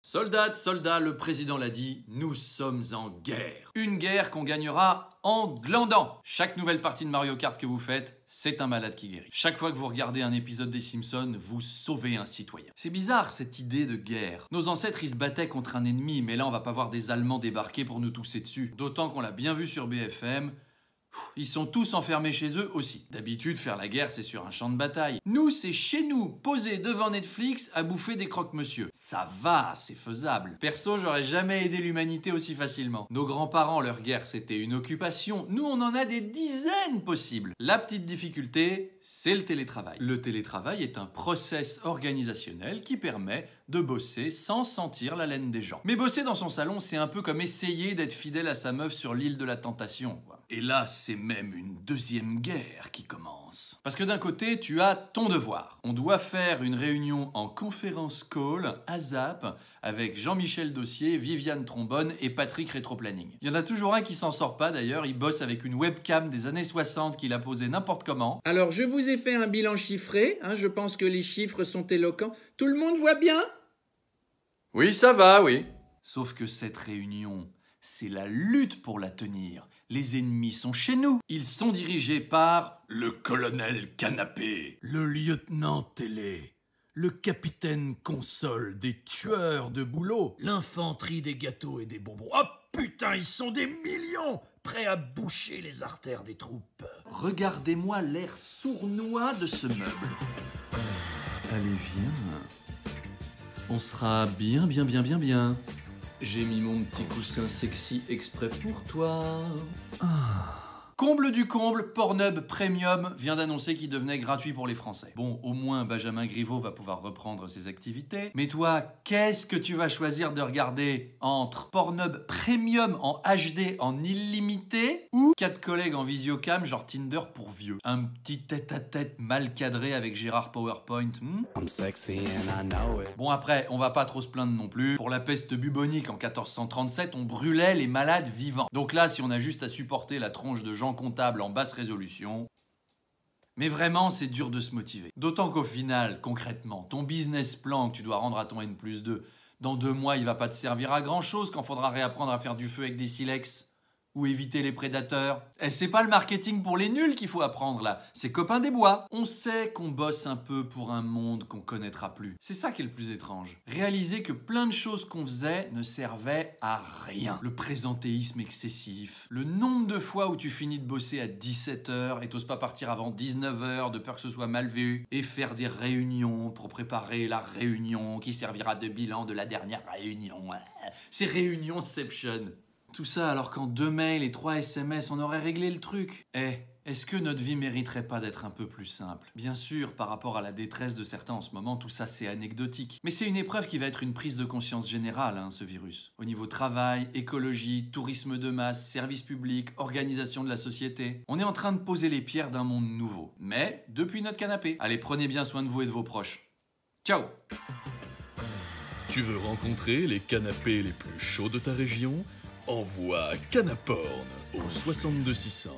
Soldats, soldats, le président l'a dit, nous sommes en guerre. Une guerre qu'on gagnera en glandant. Chaque nouvelle partie de Mario Kart que vous faites, c'est un malade qui guérit. Chaque fois que vous regardez un épisode des Simpsons, vous sauvez un citoyen. C'est bizarre cette idée de guerre. Nos ancêtres ils se battaient contre un ennemi, mais là on va pas voir des Allemands débarquer pour nous tousser dessus. D'autant qu'on l'a bien vu sur BFM. Ils sont tous enfermés chez eux aussi. D'habitude, faire la guerre, c'est sur un champ de bataille. Nous, c'est chez nous, posés devant Netflix, à bouffer des croque-monsieur. Ça va, c'est faisable. Perso, j'aurais jamais aidé l'humanité aussi facilement. Nos grands-parents, leur guerre, c'était une occupation. Nous, on en a des dizaines possibles. La petite difficulté, c'est le télétravail. Le télétravail est un process organisationnel qui permet de bosser sans sentir la laine des gens. Mais bosser dans son salon, c'est un peu comme essayer d'être fidèle à sa meuf sur l'île de la tentation, quoi. Et là, c'est même une deuxième guerre qui commence. Parce que d'un côté, tu as ton devoir. On doit faire une réunion en conférence call, ASAP, avec Jean-Michel Dossier, Viviane Trombone et Patrick Rétroplanning. Il y en a toujours un qui s'en sort pas d'ailleurs, il bosse avec une webcam des années 60 qu'il a posée n'importe comment. Alors, je vous ai fait un bilan chiffré, je pense que les chiffres sont éloquents. Tout le monde voit bien? Oui, ça va, oui. Sauf que cette réunion, c'est la lutte pour la tenir. Les ennemis sont chez nous. Ils sont dirigés par le colonel Canapé, le lieutenant Télé, le capitaine Console des tueurs de boulot, l'infanterie des gâteaux et des bonbons. Oh putain, ils sont des millions prêts à boucher les artères des troupes. Regardez-moi l'air sournois de ce meuble. Allez, viens. On sera bien. J'ai mis mon petit coussin sexy exprès pour toi. Comble du comble, Pornhub Premium vient d'annoncer qu'il devenait gratuit pour les Français. Bon, au moins Benjamin Griveaux va pouvoir reprendre ses activités. Mais toi, qu'est-ce que tu vas choisir de regarder entre Pornhub Premium en HD en illimité ou 4 collègues en visiocam genre Tinder pour vieux? Un petit tête-à-tête mal cadré avec Gérard PowerPoint. I'm sexy and I know it. Bon après, on va pas trop se plaindre non plus. Pour la peste bubonique en 1437, on brûlait les malades vivants. Donc là, si on a juste à supporter la tronche de gens comptable en basse résolution. Mais vraiment, c'est dur de se motiver. D'autant qu'au final, concrètement, ton business plan que tu dois rendre à ton N+2, dans 2 mois, il va pas te servir à grand chose quand faudra réapprendre à faire du feu avec des silex. Ou éviter les prédateurs. Et c'est pas le marketing pour les nuls qu'il faut apprendre là, c'est copain des bois. On sait qu'on bosse un peu pour un monde qu'on connaîtra plus. C'est ça qui est le plus étrange. Réaliser que plein de choses qu'on faisait ne servaient à rien. Le présentéisme excessif, le nombre de fois où tu finis de bosser à 17h et t'oses pas partir avant 19h de peur que ce soit mal vu, et faire des réunions pour préparer la réunion qui servira de bilan de la dernière réunion. C'est réunionception. Tout ça alors qu'en 2 mails et 3 SMS, on aurait réglé le truc. Est-ce que notre vie mériterait pas d'être un peu plus simple? Bien sûr, par rapport à la détresse de certains en ce moment, tout ça c'est anecdotique. Mais c'est une épreuve qui va être une prise de conscience générale, ce virus. Au niveau travail, écologie, tourisme de masse, services publics, organisation de la société. On est en train de poser les pierres d'un monde nouveau. Mais depuis notre canapé. Allez, prenez bien soin de vous et de vos proches. Ciao! Tu veux rencontrer les canapés les plus chauds de ta région? Envoie Canaporn au 62 600.